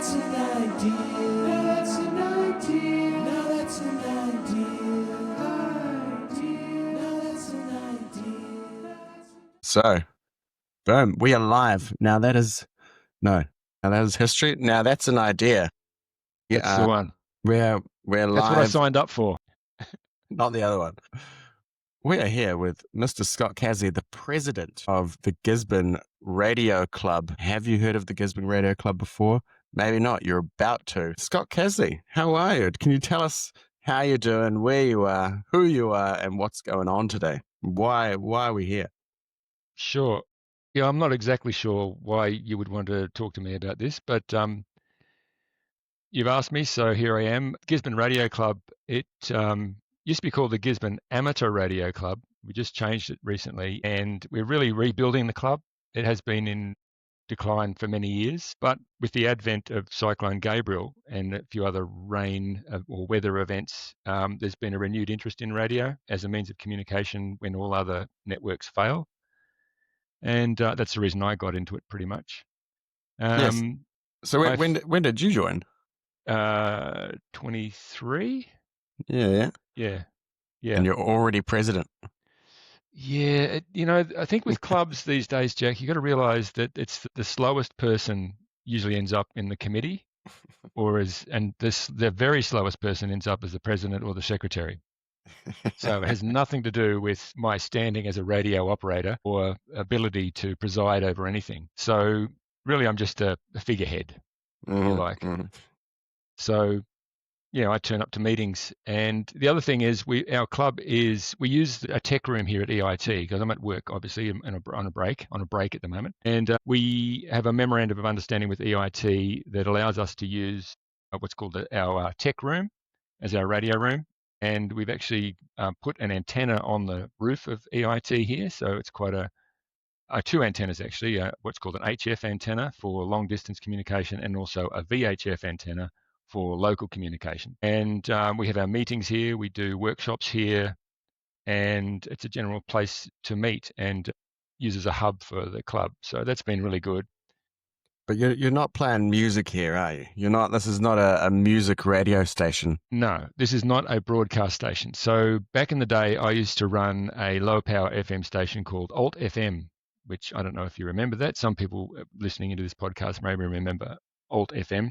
that's an idea. Now that's an idea. Now that's an idea. Now that's an idea. So, boom, we are live. Now that is history. Now that's an idea. That's the one. We're live. That's what I signed up for. Not the other one. We are here with Mr. Scott Casley, the president of the Gisborne Radio Club. Have you heard of the Gisborne Radio Club before? Maybe not. You're about to. Scott Casley, how are you? Can you tell us how you're doing, where you are, who you are, and what's going on today? Why are we here? Sure. Yeah, I'm not exactly sure why you would want to talk to me about this, but you've asked me, so here I am. Gisborne Radio Club, it used to be called the Gisborne Amateur Radio Club. We just changed it recently, and we're really rebuilding the club. It has been in decline for many years, but with the advent of Cyclone Gabriel and a few other rain or weather events, there's been a renewed interest in radio as a means of communication when all other networks fail. And that's the reason I got into it pretty much. Yes. So when did you join? 23. Yeah. And you're already president. Yeah, I think with clubs these days, Jack, you got to realize that it's the slowest person usually ends up in the committee, the very slowest person ends up as the president or the secretary. So it has nothing to do with my standing as a radio operator or ability to preside over anything. So really, I'm just a figurehead, if you like. Mm-hmm. So, I turn up to meetings. And the other thing is we use a tech room here at EIT because I'm at work, obviously, on a break at the moment. And we have a memorandum of understanding with EIT that allows us to use what's called our tech room as our radio room. And we've actually put an antenna on the roof of EIT here. So it's quite two antennas actually, what's called an HF antenna for long distance communication and also a VHF antenna for local communication. And we have our meetings here, we do workshops here, and it's a general place to meet and use as a hub for the club. So that's been really good. But you're not playing music here, are you? This is not a music radio station. No, this is not a broadcast station. So back in the day, I used to run a low power FM station called Alt FM, which I don't know if you remember that. Some people listening into this podcast maybe remember Alt FM.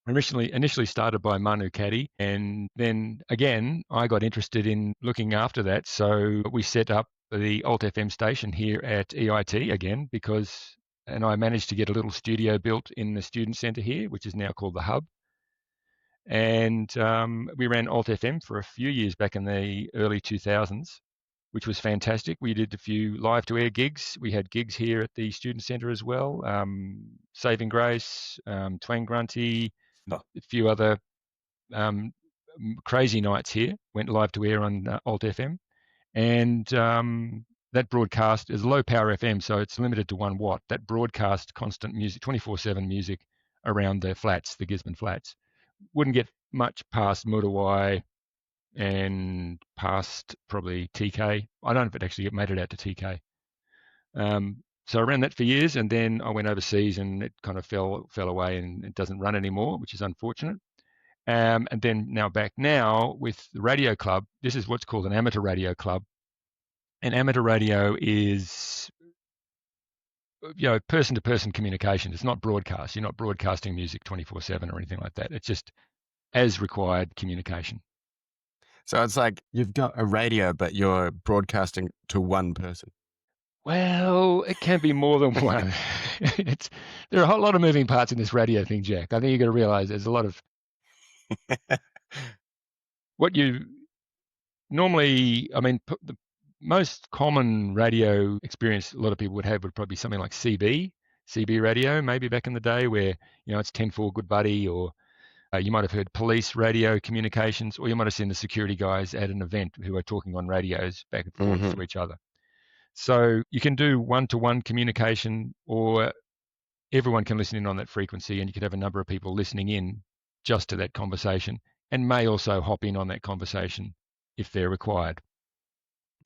Initially started by Manu Caddy, and then again, I got interested in looking after that. So we set up the Alt FM station here at EIT again and I managed to get a little studio built in the student centre here, which is now called the Hub. And we ran Alt FM for a few years back in the early 2000s, which was fantastic. We did a few live-to-air gigs. We had gigs here at the student centre as well, Saving Grace, Twang Grunty, a few other crazy nights here, went live-to-air on Alt FM. And that broadcast is low power FM, so it's limited to 1 watt. That broadcast constant music, 24/7 music around the flats, the Gisborne flats. Wouldn't get much past Mudawai and past probably TK. I don't know if it actually made it out to TK. So I ran that for years, and then I went overseas and it kind of fell away and it doesn't run anymore, which is unfortunate. And then back now with the radio club, this is what's called an amateur radio club. And amateur radio is, person-to-person communication. It's not broadcast. You're not broadcasting music 24/7 or anything like that. It's just as required communication. So it's like you've got a radio, but you're broadcasting to one person. Well, it can be more than one. There are a whole lot of moving parts in this radio thing, Jack. I think you've got to realize there's a lot of what you normally, the most common radio experience a lot of people would have would probably be something like CB radio, maybe back in the day where, it's 10-4 good buddy, or you might have heard police radio communications, or you might have seen the security guys at an event who are talking on radios back and forth to each other. So you can do one-to-one communication, or everyone can listen in on that frequency, and you could have a number of people listening in just to that conversation and may also hop in on that conversation if they're required.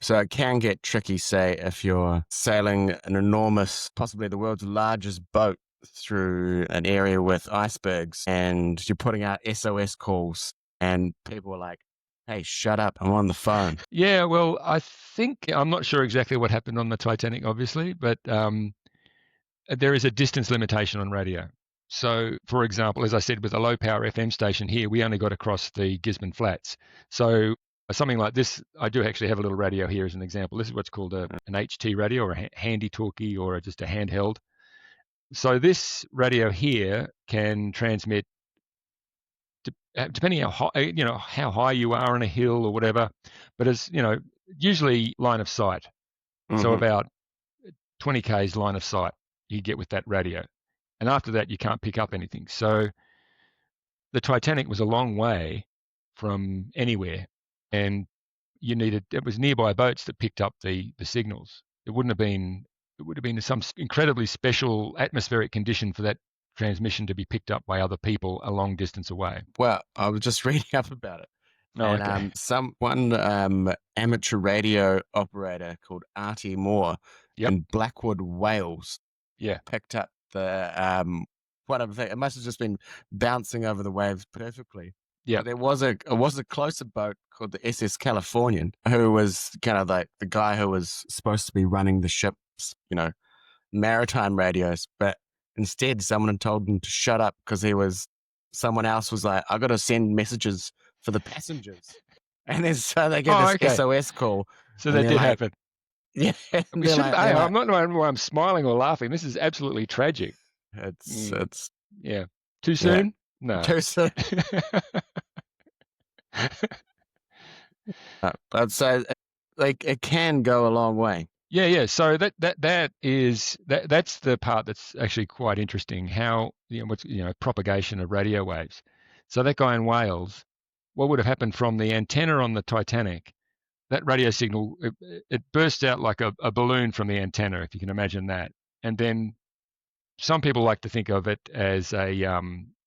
So it can get tricky, say, if you're sailing an enormous, possibly the world's largest boat through an area with icebergs and you're putting out SOS calls and people are like, hey, shut up, I'm on the phone. Yeah, well, I think I'm not sure exactly what happened on the Titanic, obviously, but there is a distance limitation on radio. So, for example, as I said, with a low power FM station here, we only got across the Gisborne Flats. So, something like this, I do actually have a little radio here as an example. This is what's called an HT radio, or a handy talkie, or just a handheld. So, this radio here can transmit, depending how high you are on a hill or whatever, but as usually line of sight. So about 20 k's line of sight you get with that radio, and after that you can't pick up anything. So the Titanic was a long way from anywhere, and it was nearby boats that picked up the signals. It would have been some incredibly special atmospheric condition for that transmission to be picked up by other people a long distance away. Well, I was just reading up about it. Oh, and okay. one amateur radio operator called Artie Moore Yep. in Blackwood, Wales, Yeah. picked up the whatever thing. It must have just been bouncing over the waves perfectly. Yeah. There was a closer boat called the SS Californian, who was kind of like the guy who was supposed to be running the ship's, maritime radios, but instead someone had told him to shut up because someone else was like, I got to send messages for the passengers. And then so they get this SOS call. So that did happen. Yeah. I'm not knowing why I'm smiling or laughing. This is absolutely tragic. It's yeah. Too soon? No. Too soon. But so it can go a long way. Yeah. So that's the part that's actually quite interesting. How propagation of radio waves. So that guy in Wales, what would have happened from the antenna on the Titanic? That radio signal it burst out like a balloon from the antenna, if you can imagine that. And then some people like to think of it as a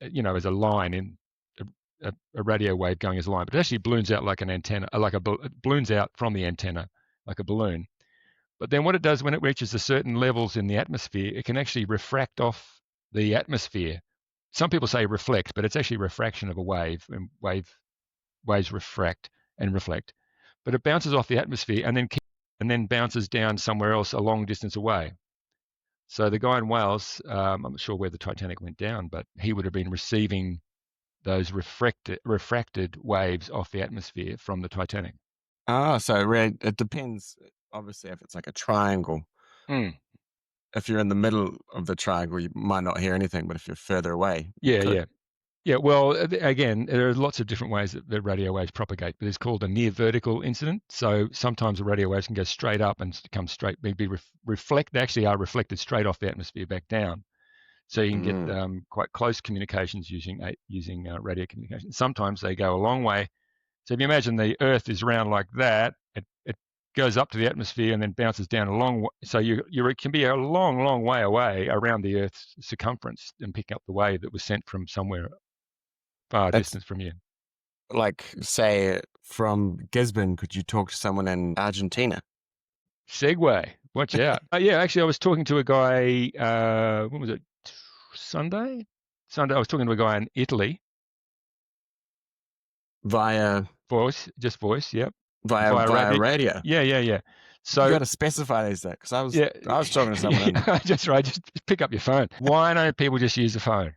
as a line in a radio wave going as a line, but it actually balloons out like an antenna, it balloons out from the antenna like a balloon. But then what it does when it reaches a certain levels in the atmosphere, it can actually refract off the atmosphere. Some people say reflect, but it's actually refraction of a wave, and waves refract and reflect. But it bounces off the atmosphere and then bounces down somewhere else a long distance away. So the guy in Wales, I'm not sure where the Titanic went down, but he would have been receiving those refracted waves off the atmosphere from the Titanic. Oh, so it depends. Obviously, if it's like a triangle, if you're in the middle of the triangle, you might not hear anything, but if you're further away, Yeah, well, again, there are lots of different ways that the radio waves propagate, but it's called a near vertical incident. So sometimes the radio waves can go straight up and come straight, they actually are reflected straight off the atmosphere back down. So you can get quite close communications using radio communication. Sometimes they go a long way. So if you imagine the Earth is round like that, it goes up to the atmosphere and then bounces down a long way. So it can be a long, long way away around the Earth's circumference and pick up the wave that was sent from somewhere far distance from you. Like, say, from Gisborne, could you talk to someone in Argentina? Segue. Watch out. Yeah, actually, I was talking to a guy, when was it? Sunday, I was talking to a guy in Italy. Via voice, yep. Via radio. Yeah. So you got to specify these things, because I was talking to someone. That's right. Just pick up your phone. Why don't people just use the phone?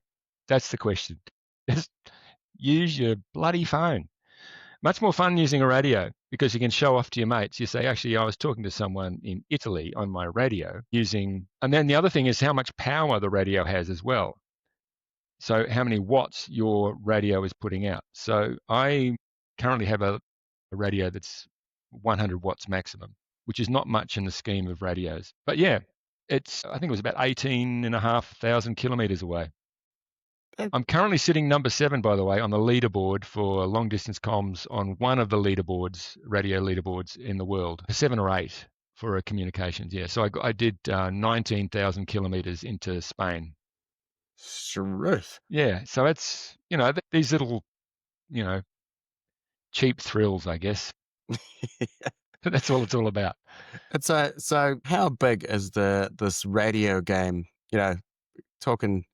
That's the question. Just use your bloody phone. Much more fun using a radio, because you can show off to your mates. You say, actually, I was talking to someone in Italy on my radio and then the other thing is how much power the radio has as well. So how many watts your radio is putting out. So I currently have a radio that's 100 watts maximum, which is not much in the scheme of radios. But yeah, I think it was about 18,500 kilometers away. I'm currently sitting number 7, by the way, on the leaderboard for long distance comms on one of the radio leaderboards in the world, 7 or 8 for communications. Yeah, so I did 19,000 kilometers into Spain. Truth. Yeah, so it's these little cheap thrills, I guess. That's all it's all about. So how big is this radio game? talking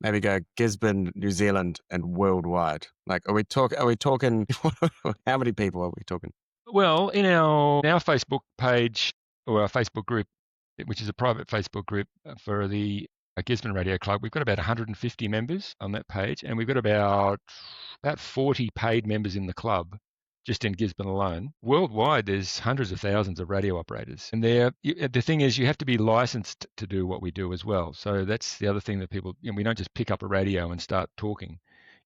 maybe go Gisborne, New Zealand, and worldwide? Like, are we talking? How many people are we talking? Well, in our Facebook page or our Facebook group, which is a private Facebook group for the Gisborne Radio Club, we've got about 150 members on that page, and we've got about 40 paid members in the club, just in Gisborne alone. Worldwide, there's hundreds of thousands of radio operators, and the thing is, you have to be licensed to do what we do as well. So that's the other thing that people, we don't just pick up a radio and start talking.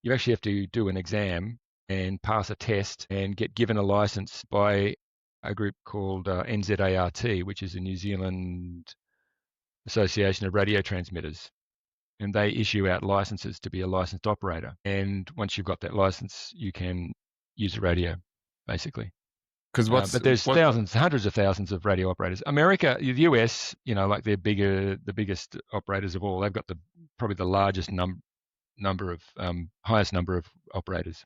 You actually have to do an exam and pass a test and get given a license by a group called NZART, which is the New Zealand Association of Radio Transmitters. And they issue out licenses to be a licensed operator. And once you've got that license, you can use a radio, basically. But there's hundreds of thousands of radio operators. America, the US, like they're the biggest operators of all. They've got probably the largest highest number of operators.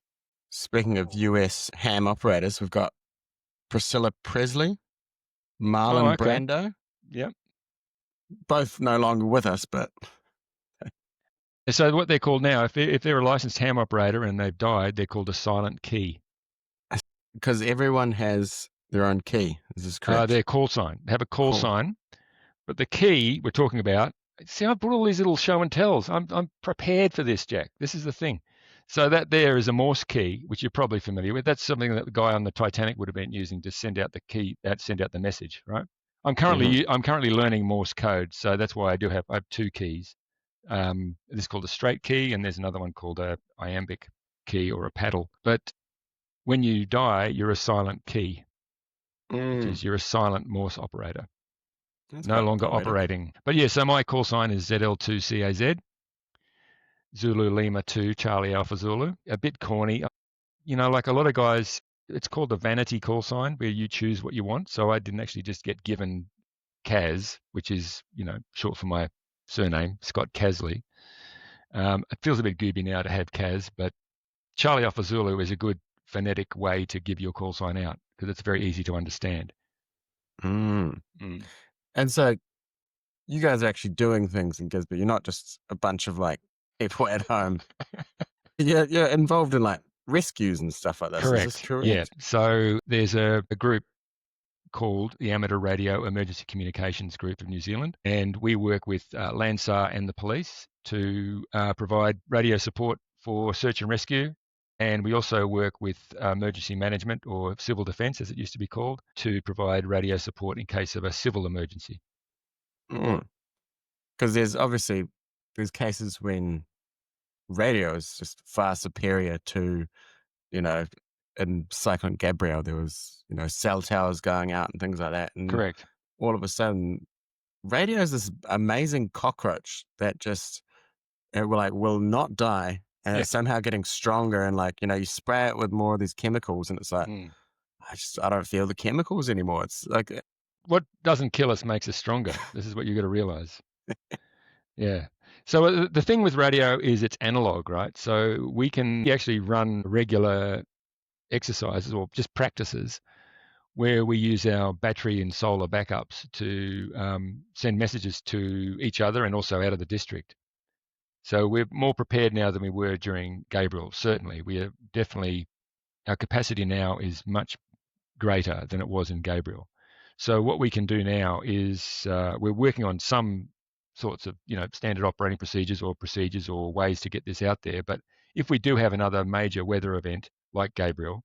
Speaking of US ham operators, we've got Priscilla Presley, Marlon Brando. Yep. Both no longer with us, but... So what they're called now, if they're a licensed ham operator and they've died, they're called a silent key. Because everyone has their own key. Is this correct? Their call sign. They have a call sign, but the key we're talking about, see, I brought all these little show and tells. I'm prepared for this, Jack. This is the thing. So that there is a Morse key, which you're probably familiar with. That's something that the guy on the Titanic would have been using to send out the key, send out the message, right? I'm currently learning Morse code, so that's why I have two keys. This is called a straight key, and there's another one called a iambic key or a paddle. But when you die, you're a silent key, which is you're a silent Morse operator. That's no longer operating. But yeah, so my call sign is ZL2CAZ. Zulu Lima 2 Charlie Alpha Zulu. A bit corny. Like a lot of guys, it's called the vanity call sign where you choose what you want. So I didn't actually just get given Kaz, which is, short for my surname, Scott Casley. It feels a bit gooby now to have Kaz, but Charlie Alpha Zulu is a good phonetic way to give your call sign out because it's very easy to understand. And so you guys are actually doing things in Gisborne. You're not just a bunch of people at home. You're involved in rescues and stuff like that. Correct. Is this correct? Yeah. So there's a group called the Amateur Radio Emergency Communications Group of New Zealand, and we work with Landsar and the police to provide radio support for search and rescue. And we also work with emergency management, or civil defence as it used to be called, to provide radio support in case of a civil emergency. Because there's cases when radio is just far superior to, in Cyclone Gabrielle, there was, cell towers going out and things like that. And correct. All of a sudden, radio is this amazing cockroach that just will not die. And it's somehow getting stronger, and you spray it with more of these chemicals, and it's like, I don't feel the chemicals anymore. It's like, what doesn't kill us makes us stronger. This is what you got to realize. Yeah. So the thing with radio is it's analog, right? So we can actually run regular exercises or just practices where we use our battery and solar backups to send messages to each other and also out of the district. So we're more prepared now than we were during Gabriel. Certainly, our capacity now is much greater than it was in Gabriel. So what we can do now is we're working on some sorts of standard operating procedures or ways to get this out there. But if we do have another major weather event like Gabriel,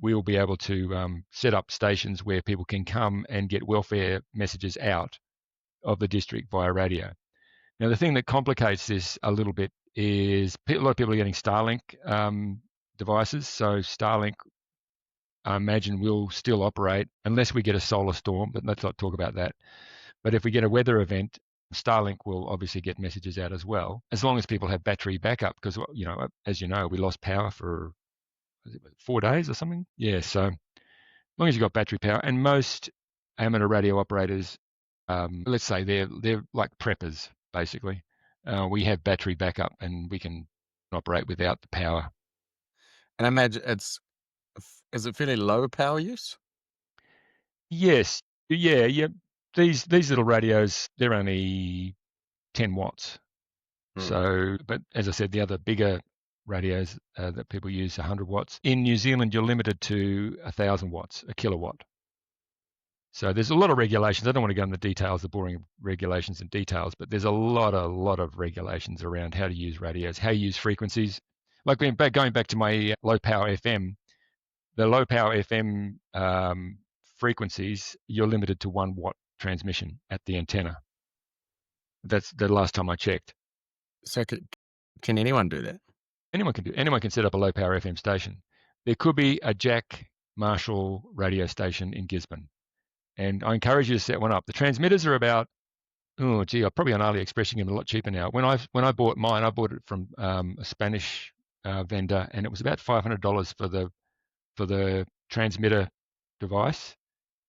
we will be able to set up stations where people can come and get welfare messages out of the district via radio. Now, the thing that complicates this a little bit is a lot of people are getting Starlink devices. So Starlink, I imagine, will still operate unless we get a solar storm, but let's not talk about that. But if we get a weather event, Starlink will obviously get messages out as well, as long as people have battery backup, because, as you know, we lost power for 4 days or something. Yeah, so as long as you've got battery power, and most amateur radio operators, let's say they're like preppers, basically. We have battery backup and we can operate without the power. And I imagine is it fairly low power use? Yes. Yeah. These little radios, they're only 10 watts. So, but as I said, the other bigger radios that people use 100 watts. In New Zealand, you're limited to 1,000 watts, a kilowatt. So there's a lot of regulations. I don't want to go into the details, the boring regulations and details, but there's a lot of regulations around how to use radios, how you use frequencies. Like going back to my low power FM, the low power FM frequencies, you're limited to 1 watt transmission at the antenna. That's the last time I checked. So can anyone do that? Anyone can set up a low power FM station. There could be a Jack Marshall radio station in Gisborne, and I encourage you to set one up. The transmitters are about, I'm probably on AliExpress, you can get them a lot cheaper now. When I bought mine, I bought it from a Spanish vendor, and it was about $500 for the transmitter device.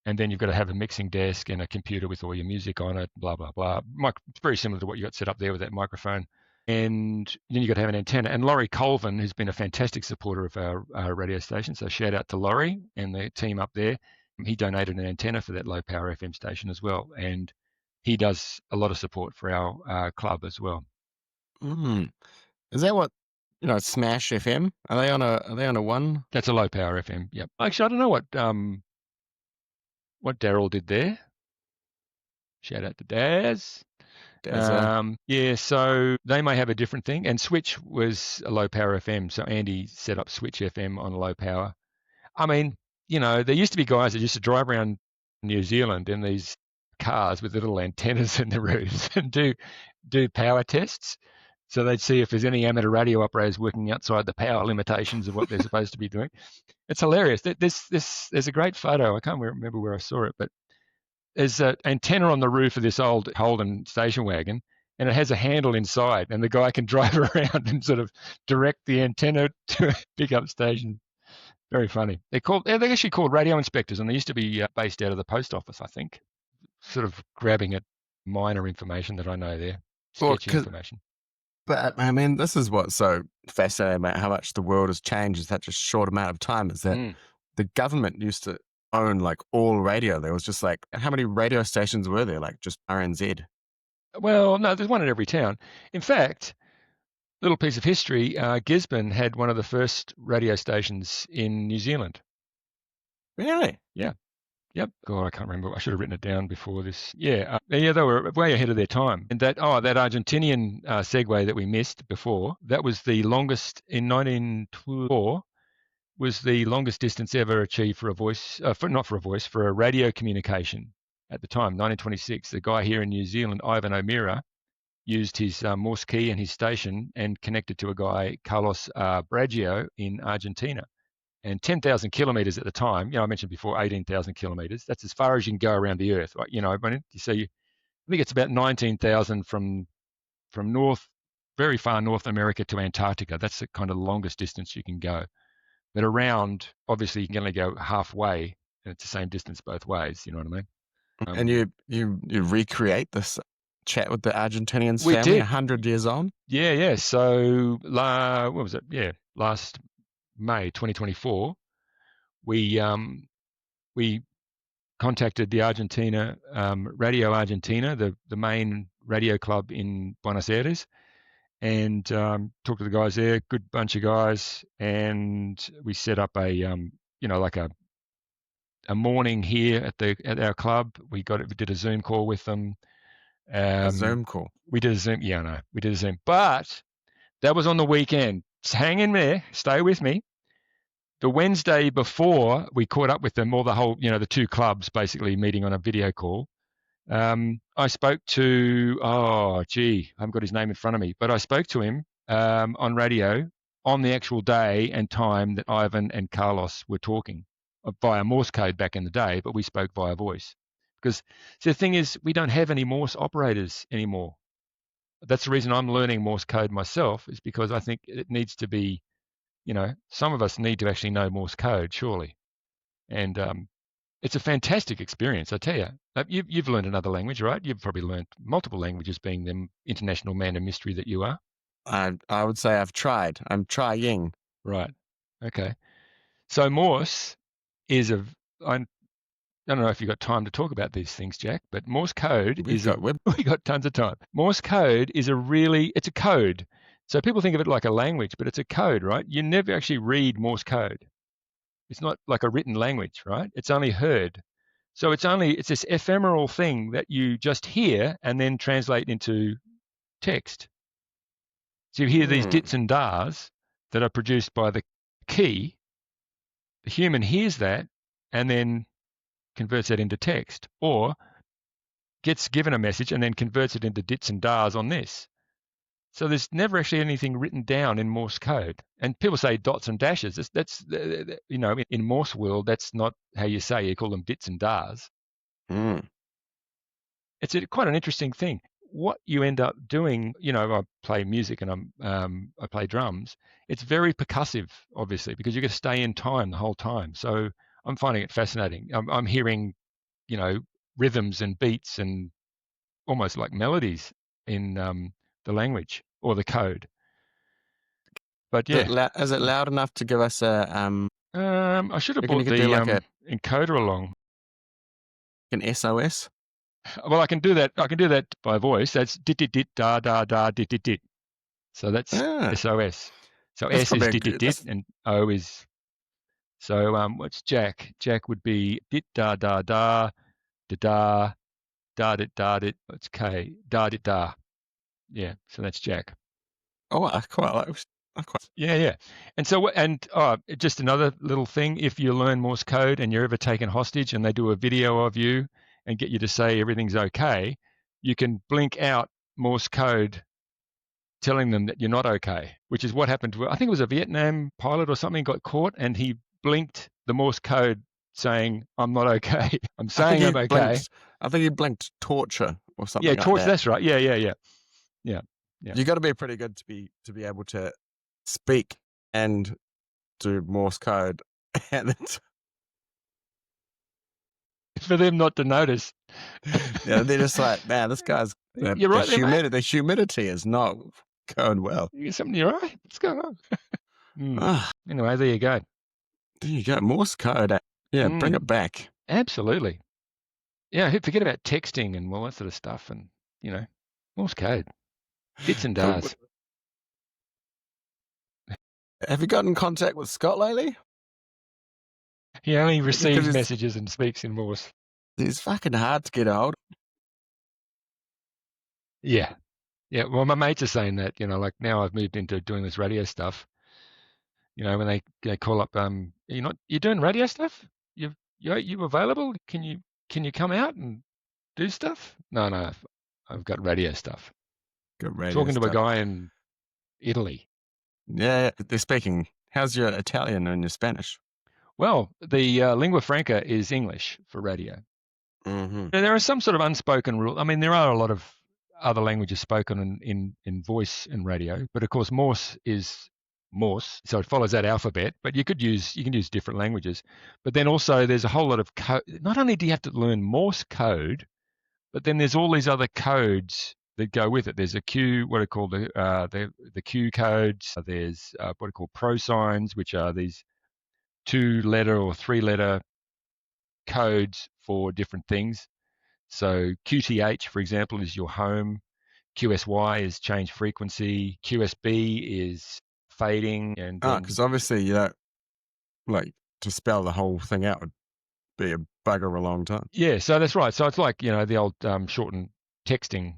And then you've got to have a mixing desk and a computer with all your music on it, blah, blah, blah. It's very similar to what you got set up there with that microphone. And then you've got to have an antenna. And Laurie Colvin, who's been a fantastic supporter of our radio station, so shout out to Laurie and the team up there. He donated an antenna for that low power FM station as well. And he does a lot of support for our club as well. Is that what, Smash FM? Are they on a one? That's a low power FM. Yep. Actually, I don't know what Daryl did there. Shout out to Daz. Yeah, so they may have a different thing. And Switch was a low power FM. So Andy set up Switch FM on low power. I mean, there used to be guys that used to drive around New Zealand in these cars with little antennas in the roofs and do power tests. So they'd see if there's any amateur radio operators working outside the power limitations of what they're supposed to be doing. It's hilarious. There's a great photo. I can't remember where I saw it, but there's an antenna on the roof of this old Holden station wagon, and it has a handle inside, and the guy can drive around and sort of direct the antenna to a pickup station. Very funny. They're actually called radio inspectors, and they used to be based out of the post office, I think. Sort of grabbing at minor information that I know there, sketchy information. But I mean, this is what's so fascinating about how much the world has changed in such a short amount of time, is that the government used to own like all radio. There was just like, how many radio stations were there? Like just RNZ? Well, no, there's one in every town. In fact, little piece of history, Gisborne had one of the first radio stations in New Zealand. Really? Yeah. Yep. God, I can't remember. I should have written it down before this. Yeah. They were way ahead of their time. And that Argentinian segue that we missed before, that was the longest in 1924, was the longest distance ever achieved for a radio communication at the time, 1926. The guy here in New Zealand, Ivan O'Meara, used his Morse key and his station and connected to a guy, Carlos Braggio, in Argentina. And 10,000 kilometers at the time, I mentioned before 18,000 kilometers. That's as far as you can go around the Earth, right? You see, I think it's about 19,000 from very far North America to Antarctica. That's the kind of longest distance you can go. But around, obviously, you can only go halfway, and it's the same distance both ways. You know what I mean? And you recreate this chat with the Argentinians We family did. 100 years on? Yeah. So, what was it? Yeah, last May 2024, we contacted the Argentina, Radio Argentina, the main radio club in Buenos Aires, and talked to the guys there, good bunch of guys, and we set up a morning here at our club. We did a Zoom call with them. A Zoom call? We did a Zoom, we did a Zoom, but that was on the weekend. Hang in there, stay with me. The Wednesday before we caught up with them, or the two clubs basically meeting on a video call. I spoke to, I haven't got his name in front of me, but I spoke to him on radio on the actual day and time that Ivan and Carlos were talking via Morse code back in the day, but we spoke via voice. Because the thing is, we don't have any Morse operators anymore. That's the reason I'm learning Morse code myself, is because I think it needs to be, some of us need to actually know Morse code, surely. And it's a fantastic experience, I tell you. You've learned another language, right? You've probably learned multiple languages, being the international man of mystery that you are. I would say I've tried. I'm trying. Right. Okay. So Morse is I don't know if you've got time to talk about these things, Jack, but Morse code We've got we got tons of time. Morse code is it's a code. So people think of it like a language, but it's a code, right? You never actually read Morse code. It's not like a written language, right? It's only heard. So it's this ephemeral thing that you just hear and then translate into text. So you hear these dits and dars that are produced by the key. The human hears that and then converts that into text, or gets given a message and then converts it into dits and dars on this. So there's never actually anything written down in Morse code. And people say dots and dashes. That's in Morse world, that's not how you say. You call them dits and dars. It's quite an interesting thing. What you end up doing, I play music and I play drums. It's very percussive, obviously, because you got to stay in time the whole time. So I'm finding it fascinating. I'm hearing, rhythms and beats and almost like melodies in the language or the code. But yeah, is it loud enough to give us a I should have reckon you brought could the do like encoder along. an SOS? Well, I can do that. I can do that by voice. That's dit dit dit da da da dit dit dit. So that's SOS. So That's S is dit dit dit and O is. So what's Jack? Jack would be dit da da da da da dit da dit. What's K? Da dit da. Yeah. So that's Jack. Oh, I quite like. Yeah. And so, just another little thing, if you learn Morse code and you're ever taken hostage and they do a video of you and get you to say everything's okay, you can blink out Morse code telling them that you're not okay, which is what happened to, I think it was a Vietnam pilot or something got caught and he blinked the Morse code saying, I'm not okay. I'm saying I'm okay. I think he blinked torture or something like torture, that. that's right. Yeah. You got to be pretty good to be able to speak and do Morse code. And for them not to notice. Yeah, they're just like, man, this guy's You're right, the humidity is not going well. You get something in your eye? What's going on? Anyway, there you go. There you go. Morse code. Yeah, bring it back. Absolutely. Yeah, forget about texting and all that sort of stuff and, Morse code. Bits and dars. Have you gotten in contact with Scott lately? He only receives messages and speaks in Morse. He's fucking hard to get a hold of. Yeah. Well, my mates are saying that, like now I've moved into doing this radio stuff. When they call up, you're doing radio stuff? You available? Can you come out and do stuff? No, I've got radio stuff. Talking to a guy in Italy. Yeah, they're speaking. How's your Italian and your Spanish? Well, the lingua franca is English for radio. Mm-hmm. There are some sort of unspoken rule. I mean, there are a lot of other languages spoken in voice and radio, but of course Morse is Morse, so it follows that alphabet. But you can use different languages. But then also there's a whole lot of code. Not only do you have to learn Morse code, but then there's all these other codes that go with it. There's a Q, what are called the Q codes. There's what are called pro signs, which are these 2-letter or 3-letter codes for different things. So QTH, for example, is your home. QSY is change frequency. QSB is fading. And because obviously you don't like to spell the whole thing out would be a bugger a long time. Yeah, so that's right. So it's like the old shortened texting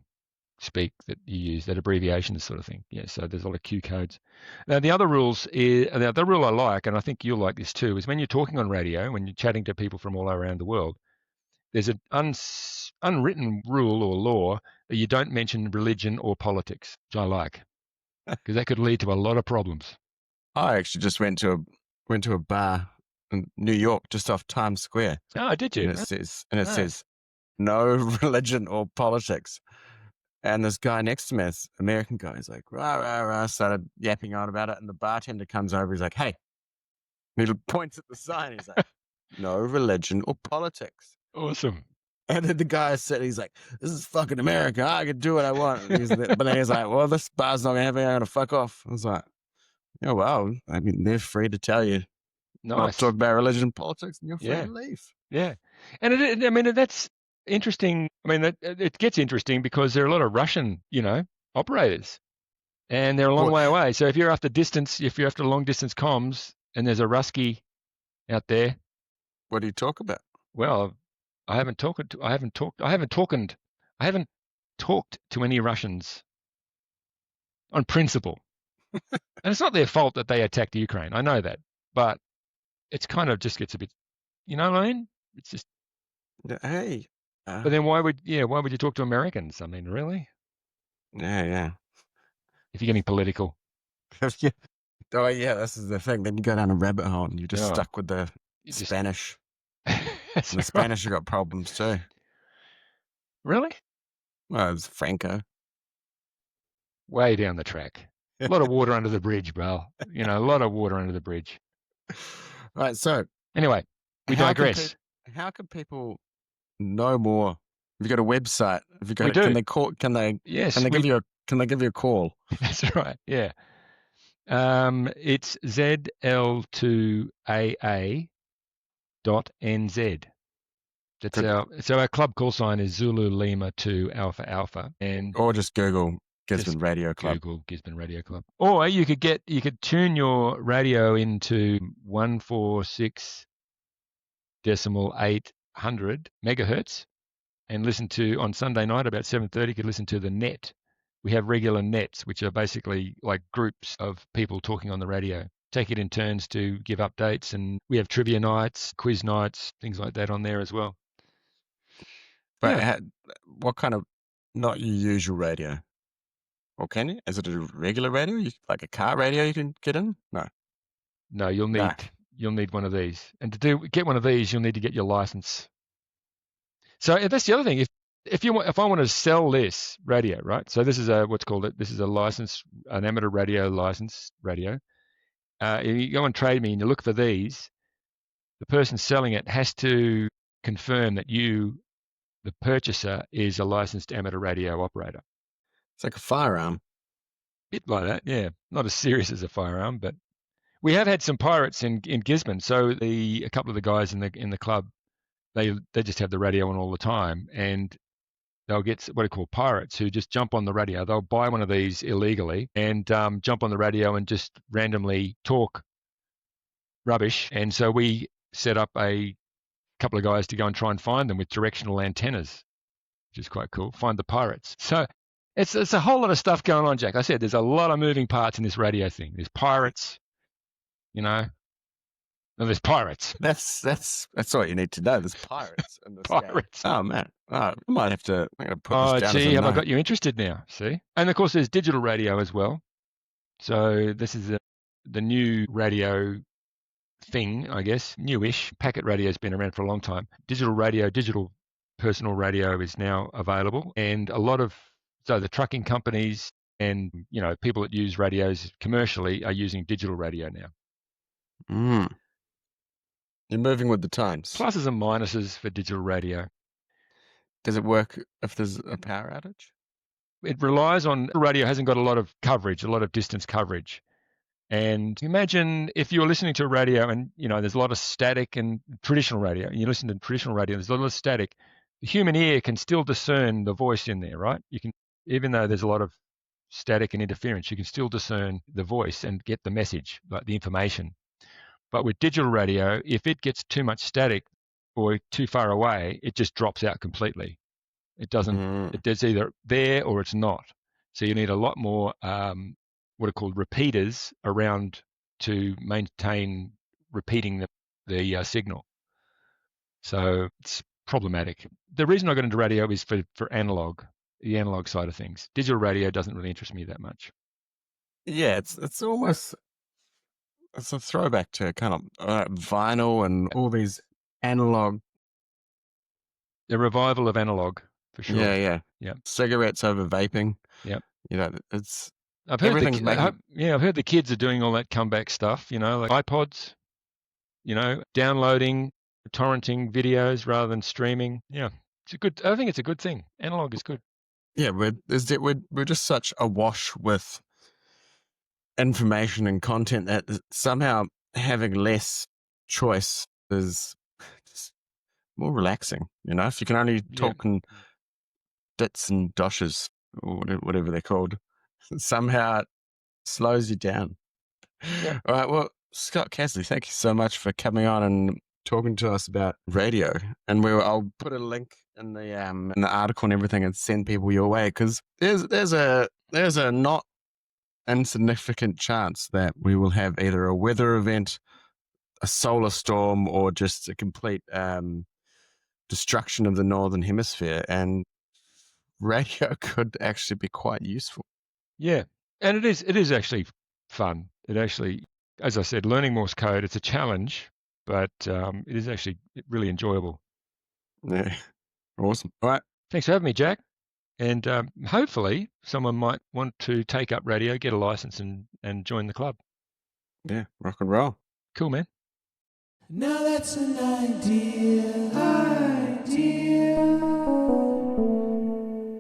speak that you use, that abbreviation sort of thing. Yeah, so there's a lot of Q codes. Now the other rules is the rule I like, and I think you'll like this too, is when you're talking on radio, when you're chatting to people from all around the world, there's an unwritten rule or law that you don't mention religion or politics, which I like, because that could lead to a lot of problems. I actually just went to a bar in New York, just off Times Square. Oh, did you? And it says no religion or politics. And this guy next to me, this American guy, is like, rah, rah, rah, started yapping on about it. And the bartender comes over, he's like, hey. And he points at the sign, he's like, no religion or politics. Awesome. And then the guy is sitting, he's like, this is fucking America. I can do what I want. But then he's like, well, this bar's not going to have anything. I'm going to fuck off. I was like, oh, wow. I mean, they're free to tell you not Nice. talk about religion and politics, and you're free Yeah. to leave. Yeah. And I mean, that's interesting. I mean, it gets interesting because there are a lot of Russian, operators, and they're a long What, way away. So if you're after long distance comms and there's a Rusky out there, what do you talk about? well, I haven't talked to any Russians on principle. And it's not their fault that they attacked Ukraine. I know that, but it's kind of just gets a bit, you know what I mean? It's just. Hey. But then why would you talk to Americans? I mean, really? Yeah. If you're getting political. Yeah. Oh, yeah, this is the thing. Then you go down a rabbit hole and you're just Oh, stuck with the you just- Spanish. That's And the right. Spanish have got problems too. Really? Well, it's Franco. Way down the track. A lot of water under the bridge, bro. A lot of water under the bridge. Right, so Anyway, we how can digress. how can people know more? Have you got a website? Have you got? We do. Can they call? Can they? Yes. Can they give you a? Can they give you a call? That's right. Yeah. It's zl2aa.nz. So our club call sign is Zulu Lima 2 Alpha Alpha, and Or just Google Gisborne Just Radio Club. Google Gisborne Radio Club. Or you could tune your radio into 146.800 megahertz and listen to, on Sunday night about 7:30, you could listen to the net. We have regular nets, which are basically like groups of people talking on the radio. Take it in turns to give updates, and we have trivia nights, quiz nights, things like that on there as well. But what kind of, not your usual radio? Or can you? Is it a regular radio? Like a car radio you can get in? No. No, you'll need one of these. And to get one of these, you'll need to get your license. So that's the other thing. If I want to sell this radio, right? So this is an amateur radio license radio. If you go on Trade Me and you look for these, the person selling it has to confirm that you, the purchaser, is a licensed amateur radio operator. It's like a firearm. Bit like that, yeah. Not as serious as a firearm, but we have had some pirates in Gisborne. So a couple of the guys in the club, they just have the radio on all the time, and they'll get what are called pirates who just jump on the radio. They'll buy one of these illegally and jump on the radio and just randomly talk rubbish. And so we set up a couple of guys to go and try and find them with directional antennas, which is quite cool. Find the pirates. So it's a whole lot of stuff going on, Jack. I said there's a lot of moving parts in this radio thing. There's pirates, No, there's pirates. That's all you need to know. There's pirates in this Pirates. game. Oh man, I might have to. I'm going to put Oh, this down. gee, as a have I note. got you interested now? See, and of course there's digital radio as well. So this is the new radio thing, I guess, newish. Packet radio has been around for a long time. Digital radio, digital personal radio is now available, and so the trucking companies and people that use radios commercially are using digital radio now. You're moving with the times. Pluses and minuses for digital radio. Does it work if there's a power outage? It relies on radio hasn't got a lot of coverage, a lot of distance coverage. And imagine if you're listening to a radio and there's a lot of static and traditional radio, and you listen to traditional radio, there's a lot of static. The human ear can still discern the voice in there, right? You can, even though there's a lot of static and interference, you can still discern the voice and get the message, like the information. But with digital radio, if it gets too much static or too far away, it just drops out completely. It doesn't. It's either there or it's not. So you need a lot more what are called repeaters around to maintain repeating the signal. So it's problematic. The reason I got into radio is for analog, the analog side of things. Digital radio doesn't really interest me that much. Yeah, it's almost it's a throwback to kind of vinyl and all these analog. The revival of analog, for sure. Yeah. Yeah. Cigarettes over vaping. Yep. It's. I've heard Everything's I've heard the kids are doing all that comeback stuff, like iPods, downloading, torrenting videos rather than streaming. Yeah, I think it's a good thing. Analog is good. Yeah, we're just such awash with information and content that somehow having less choice is just more relaxing. If you can only talk in dits and doshes or whatever they're called, somehow it slows you down. Yeah. All right. Well, Scott Casley, thank you so much for coming on and talking to us about radio. And I'll put a link in the article and everything and send people your way, because there's a not insignificant chance that we will have either a weather event, a solar storm, or just a complete destruction of the northern hemisphere, and radio could actually be quite useful. Yeah, and it is actually fun. It actually, as I said, learning Morse code, it's a challenge, but it is actually really enjoyable. Yeah, awesome. All right. Thanks for having me, Jack. And hopefully someone might want to take up radio, get a license, and join the club. Yeah, rock and roll. Cool, man. Now that's an idea.